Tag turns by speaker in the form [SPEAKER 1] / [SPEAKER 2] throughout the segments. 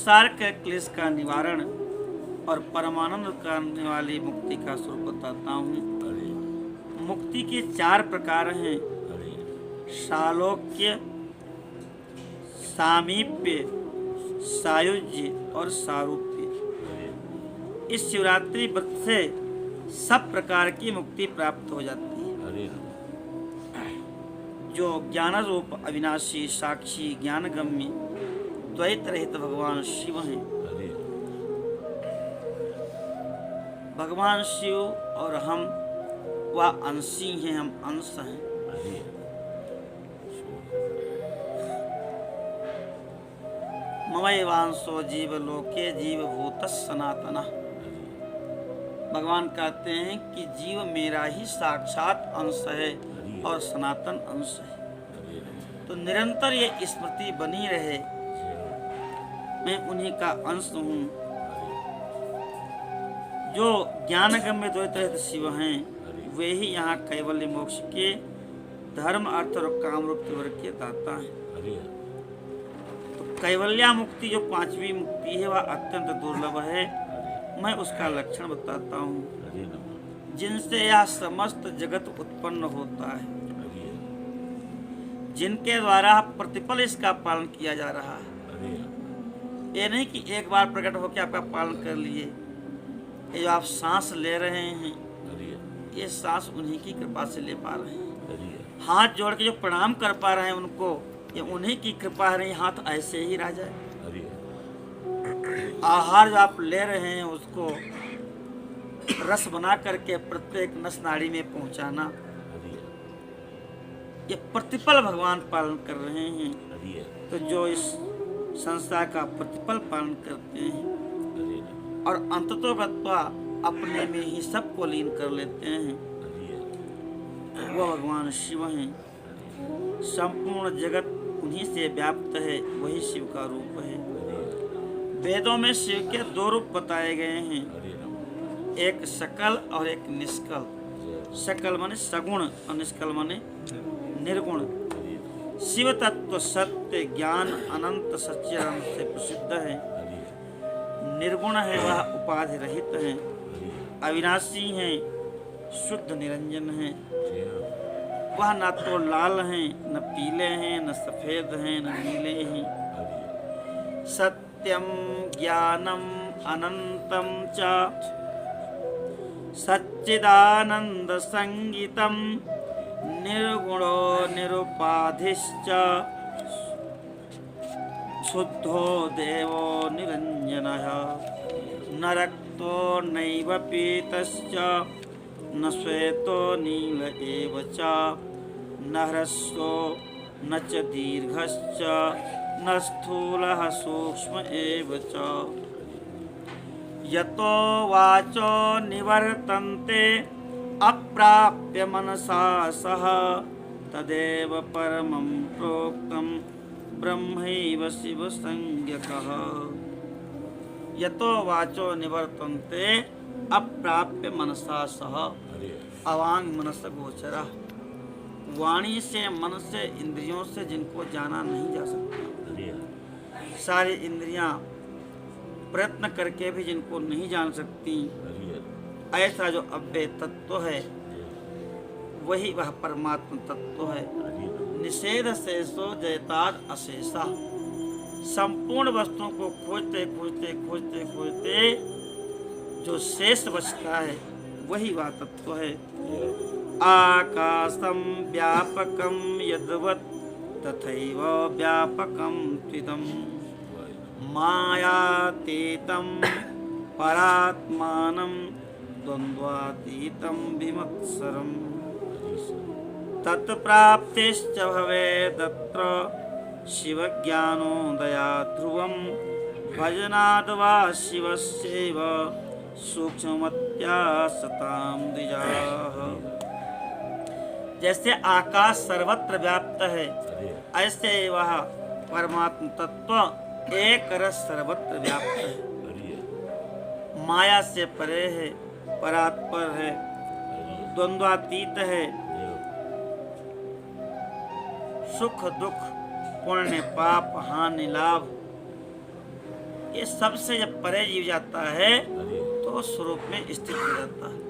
[SPEAKER 1] संसार के क्लेश का निवारण और परमानंद करने वाली मुक्ति का स्वरूप बताता हूँ। मुक्ति के 4 प्रकार हैं: सालोक्य, सामीप्य, सायुज्य और सारूप्य। इस शिवरात्रि व्रत से सब प्रकार की मुक्ति प्राप्त हो जाती है। जो ज्ञान रूप अविनाशी साक्षी ज्ञानगम्य द्वैत रहित भगवान शिव हैं। भगवान शिव और हम वह अंशी हैं, हम अंश हैं। ममैवांशो जीव लोके जीव भूत सनातन। भगवान कहते हैं कि जीव मेरा ही साक्षात अंश है और सनातन अंश है। तो निरंतर ये स्मृति बनी रहे, मैं उन्हीं का अंश हूँ। जो ज्ञानगम्य द्वैत रहित शिव हैं, वे ही यहाँ कैवल्य मोक्ष के धर्म अर्थ और काम रूप त्रिवर्ग के दाता हैं। तो कैवल्या मुक्ति जो 5वीं मुक्ति है, वह अत्यंत दुर्लभ है। मैं उसका लक्षण बताता हूँ, जिनसे यह समस्त जगत उत्पन्न होता है, जिनके द्वारा प्रतिपल इसका पालन किया जा रहा है। ये नहीं कि एक बार प्रकट होकर आपका पालन कर लिए। ये जो आप सांस ले रहे हैं, ये सांस उन्हीं की कृपा से ले पा रहे हैं। हाथ जोड़ के जो प्रणाम कर पा रहे हैं उनको, ये उन्हीं की कृपा है। हाथ ऐसे ही रह जाए। आहार जो आप ले रहे हैं उसको रस बना करके प्रत्येक नस नाड़ी में पहुंचाना, ये प्रतिपल भगवान पालन कर रहे हैं। तो जो इस संसार का प्रतिपल पालन करते हैं और अंततोगत्वा अपने में ही सबको लीन कर लेते हैं, वह भगवान शिव हैं। संपूर्ण जगत उन्हीं से व्याप्त है, वही शिव का रूप है। वेदों में शिव के 2 रूप बताए गए हैं, एक सकल और एक निष्कल। सकल माने सगुण और निष्कल माने निर्गुण। शिव तत्व सत्य ज्ञान अनंत सच्चिदानंद से प्रसिद्ध है। निर्गुण है, वह उपाधि रहित है, अविनाशी है, शुद्ध निरंजन है। वह न तो लाल हैं, न पीले हैं, न सफेद हैं, न नीले हैं। सत्यम ज्ञानम अनंतम च सच्चिदानंद संगीतम निर्गुणो निरुपाधिश्च शुद्धो देवो निरंजनः। न रक्तो नैव पीतश्च न श्वेतो नील एव च न ह्रस्वो न च दीर्घश्च न स्थूलः सूक्ष्म एव च। यतो वाचो निवर्तन्ते अप्राप्य मनसा सह तदेव परमं प्रोक्तं ब्रह्मैव शिव संज्ञकः। यतो वाचो निवर्तन्ते अप्राप्य मनसा सह अवांग मनस गोचरः। वाणी से, मन से, इंद्रियों से जिनको जाना नहीं जा सकता, सारी इंद्रियां प्रयत्न करके भी जिनको नहीं जान सकती, ऐसा जो अव्यय तत्व है वही वह परमात्मा तत्व है। निषेध शेषो जयताद अशेषा। संपूर्ण वस्तुओं को खोजते खोजते खोजते खोजते जो शेष बचता है वही वह तत्व है। आकाशम व्यापकम यद्वत् तथैव व्यापकम त्विदं मायातीतं परात्मानं द्वन्द्वातीतं विमत्सरम्। तत्प्राप्तिश्च भवेदत्र शिवज्ञानोदया ध्रुवं भजनाद् वा शिवस्यैव सूक्ष्ममत्या सतां द्विजाः। जैसे आकाश सर्वत्र व्याप्त है, ऐसे वह परमात्मा तत्व एक रस सर्वत्र व्याप्त है। माया से परे है, परात्पर है, द्वंद्वातीत है। सुख दुख, पुण्य पाप, हानि लाभ, ये सबसे जब परे जीव जाता है तो स्वरूप में स्थित हो जाता है।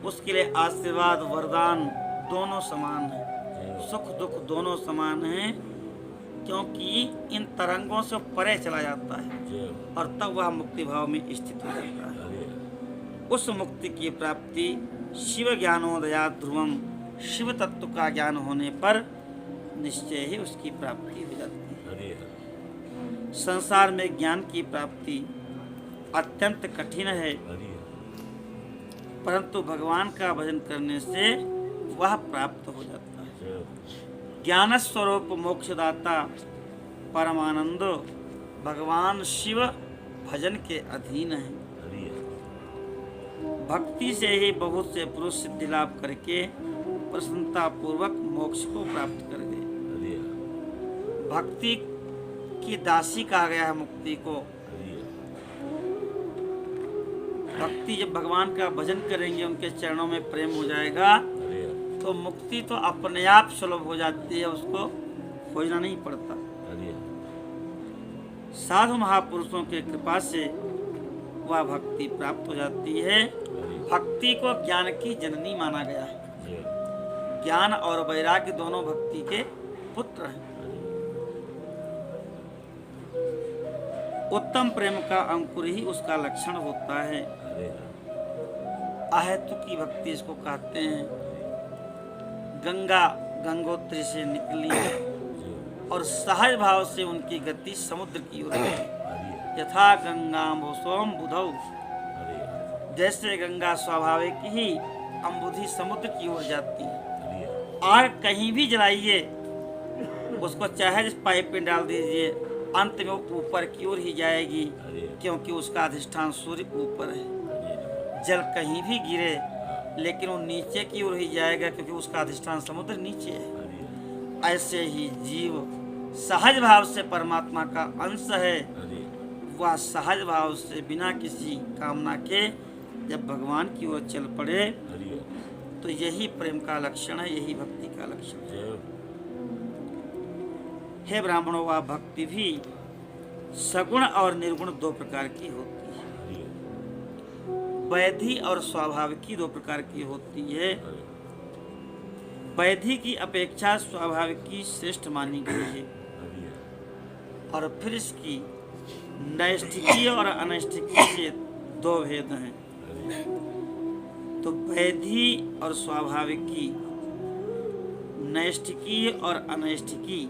[SPEAKER 1] उसके लिए आशीर्वाद वरदान दोनों समान है, सुख दुख दोनों समान हैं, क्योंकि इन तरंगों से परे चला जाता है और तब वह मुक्ति भाव में स्थित हो जाता है। उस मुक्ति की प्राप्ति शिव ज्ञानोदया ध्रुवम, शिव तत्व का ज्ञान होने पर निश्चय ही उसकी प्राप्ति हो जाती है। संसार में ज्ञान की प्राप्ति अत्यंत कठिन है, परंतु भगवान का भजन करने से वह प्राप्त हो जाता है। ज्ञान स्वरूप मोक्षदाता परमानंद भगवान शिव भजन के अधीन है। भक्ति से ही बहुत से पुरुष सिद्धि लाभ करके प्रसन्नता पूर्वक मोक्ष को प्राप्त कर गए। भक्ति की दासी कहा गया है मुक्ति को। भक्ति जब भगवान का भजन करेंगे, उनके चरणों में प्रेम हो जाएगा तो मुक्ति तो अपने आप सुलभ हो जाती है, उसको खोजना नहीं पड़ता। साधु महापुरुषों के कृपा से वह भक्ति प्राप्त हो जाती है। भक्ति को ज्ञान की जननी माना गया है। ज्ञान और वैराग्य दोनों भक्ति के पुत्र हैं। उत्तम प्रेम का अंकुर ही उसका लक्षण होता है। अहेतु की भक्ति इसको कहते हैं। गंगा गंगोत्री से निकली और सहज भाव से उनकी गति समुद्र की ओर है। यथा गंगाम्बोसोम बुधौ, जैसे गंगा स्वाभाविक ही अम्बुधि समुद्र की ओर जाती है। आग कहीं भी जलाइए, उसको चाहे जिस पाइप में डाल दीजिए, अंत में ऊपर की ओर ही जाएगी, क्योंकि उसका अधिष्ठान सूर्य ऊपर है। जल कहीं भी गिरे लेकिन वो नीचे की ओर ही जाएगा, क्योंकि उसका अधिष्ठान समुद्र नीचे है। ऐसे ही जीव सहज भाव से परमात्मा का अंश है। वह सहज भाव से बिना किसी कामना के जब भगवान की ओर चल पड़े तो यही प्रेम का लक्षण है, यही भक्ति का लक्षण है। हे ब्राह्मणों, वह भक्ति भी सगुण और निर्गुण दो प्रकार की होती है। वैधि और स्वाभाविकी दो प्रकार की होती है। वैधि की अपेक्षा स्वाभाविकी श्रेष्ठ मानी गई है। और फिर इसकी नैष्ठिकी और अनैष्ठिकी से दो भेद हैं। तो वैधि और स्वाभाविकी, नैष्ठिकी और अनैष्ठिकी,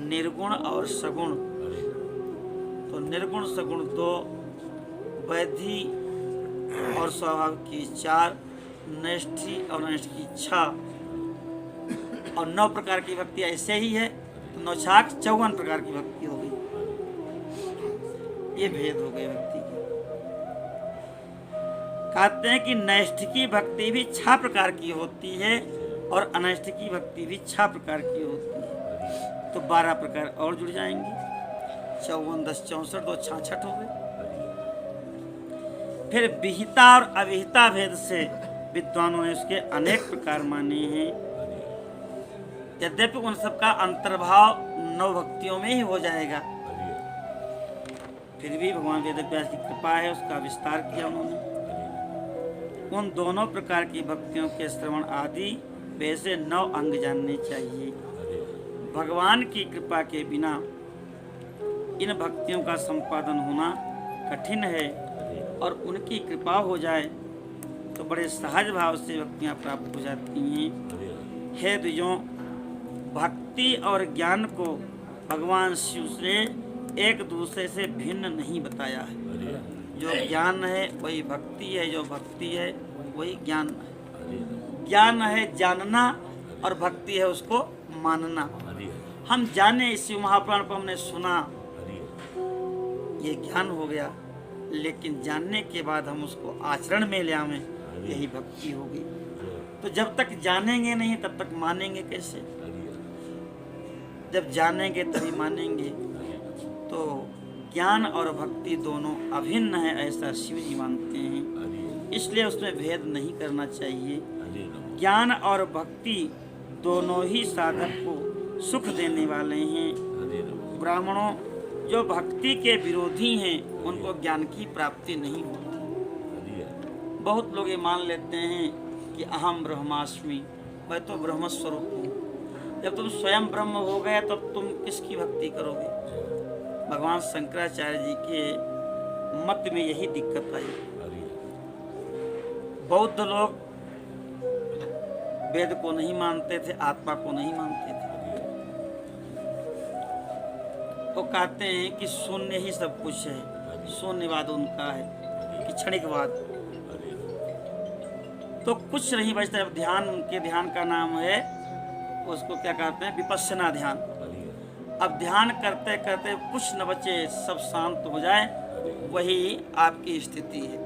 [SPEAKER 1] निर्गुण और सगुण। तो निर्गुण सगुण दो, वैधि और स्वाभाविकी 4, नैष्ठि और अनैष्ठिकी 6 और 9 प्रकार की भक्ति ऐसे ही है। तो 9 छाक 54 प्रकार की भक्ति हो गई। ये भेद हो गए भक्ति के। कहते हैं कि नैष्ठिकी भक्ति भी 6 प्रकार की होती है और अनैष्ठिकी भक्ति भी 6 प्रकार की होती है। तो 12 प्रकार और जुड़ जाएंगे। 54 10 64 2 66 हो गए। फिर विहिता और अविहिता भेद से विद्वानों ने उसके अनेक प्रकार माने हैं। यद्यपि उन सबका अंतर्भाव 9 भक्तियों में ही हो जाएगा, फिर भी भगवान वेदव्यास की कृपा है, उसका विस्तार किया उन्होंने। उन दोनों प्रकार की भक्तियों के श्रवण आदि वैसे 9 अंग जानने चाहिए। भगवान की कृपा के बिना इन भक्तियों का संपादन होना कठिन है, और उनकी कृपा हो जाए तो बड़े सहज भाव से भक्तियाँ प्राप्त हो जाती हैं। हे द्विजों, भक्ति और ज्ञान को भगवान शिव से एक दूसरे से भिन्न नहीं बताया है। जो ज्ञान है वही भक्ति है, जो भक्ति है वही ज्ञान है। ज्ञान है जानना और भक्ति है उसको मानना। हम जाने, इसी महापुराण पर हमने सुना, ये ज्ञान हो गया, लेकिन जानने के बाद हम उसको आचरण में ले आवें, यही भक्ति होगी। तो जब तक जानेंगे नहीं तब तक मानेंगे कैसे? जब जानेंगे तभी मानेंगे। तो ज्ञान और भक्ति दोनों अभिन्न है, ऐसा शिव जी मानते हैं। इसलिए उसमें भेद नहीं करना चाहिए। ज्ञान और भक्ति दोनों ही साधक को सुख देने वाले हैं। ब्राह्मणों, जो भक्ति के विरोधी हैं उनको ज्ञान की प्राप्ति नहीं होती। बहुत लोग ये मान लेते हैं कि अहम ब्रह्मास्मि, मैं तो ब्रह्म स्वरूप हूँ। जब तुम स्वयं ब्रह्म हो गए तब तुम किसकी भक्ति करोगे? भगवान शंकराचार्य जी के मत में यही दिक्कत आई। बौद्ध लोग वेद को नहीं मानते थे, आत्मा को नहीं मानते थे। वो कहते हैं कि शून्य ही सब कुछ है, शून्यवाद उनका है कि क्षणिकवाद। तो कुछ नहीं बचता। अब ध्यान, उनके ध्यान का नाम है, उसको क्या कहते हैं, विपश्यना ध्यान। अब ध्यान करते करते कुछ न बचे, सब शांत हो जाए, वही आपकी स्थिति है।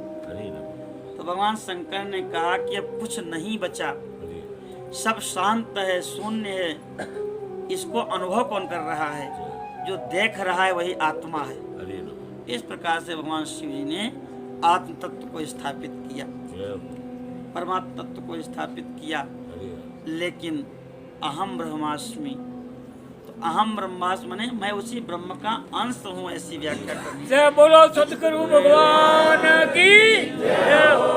[SPEAKER 1] तो भगवान शंकर ने कहा कि अब कुछ नहीं बचा, सब शांत है, शून्य है। इसको अनुभव कौन कर रहा है? जो देख रहा है वही आत्मा है। इस प्रकार से भगवान शिव जी ने आत्म तत्व को स्थापित किया, परमात्मा तत्व को स्थापित किया। लेकिन अहम ब्रह्मास्मि, तो अहम ब्रह्मास्मि माने मैं उसी ब्रह्म का अंश हूँ, ऐसी व्याख्या करनी।
[SPEAKER 2] जय बोलो सतगुरु भगवान की जय हो।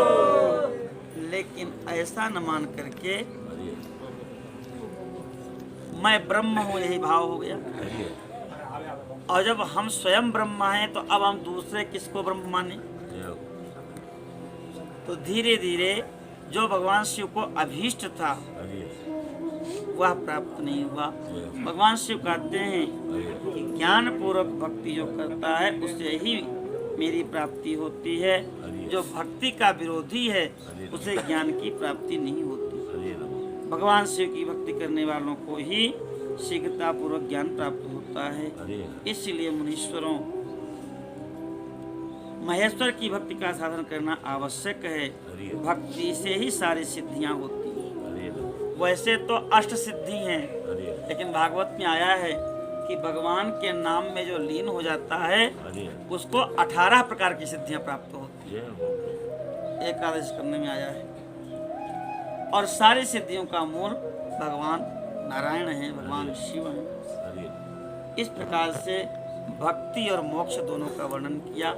[SPEAKER 1] लेकिन ऐसा न मान करके मैं ब्रह्म हूँ यही भाव हो गया। और जब हम स्वयं ब्रह्म हैं तो अब हम दूसरे किसको ब्रह्म माने? तो धीरे धीरे जो भगवान शिव को अभीष्ट था वह प्राप्त नहीं हुआ। भगवान शिव कहते हैं कि ज्ञान पूर्वक भक्ति जो करता है उसे ही मेरी प्राप्ति होती है। जो भक्ति का विरोधी है उसे ज्ञान की प्राप्ति नहीं होती। भगवान शिव की भक्ति करने वालों को ही शीघ्रता पूर्वक ज्ञान प्राप्त होता है। इसलिए मुनीश्वरों, महेश्वर की भक्ति का साधन करना आवश्यक है। भक्ति से ही सारी सिद्धियां होती हैं। वैसे तो अष्ट सिद्धि हैं, लेकिन भागवत में आया है कि भगवान के नाम में जो लीन हो जाता है उसको 18 प्रकार की सिद्धियां प्राप्त होती हैं। एकादश करने में आया है। और सारी सिद्धियों का मूल भगवान नारायण है, भगवान शिव है। इस प्रकार से भक्ति और मोक्ष दोनों का वर्णन किया।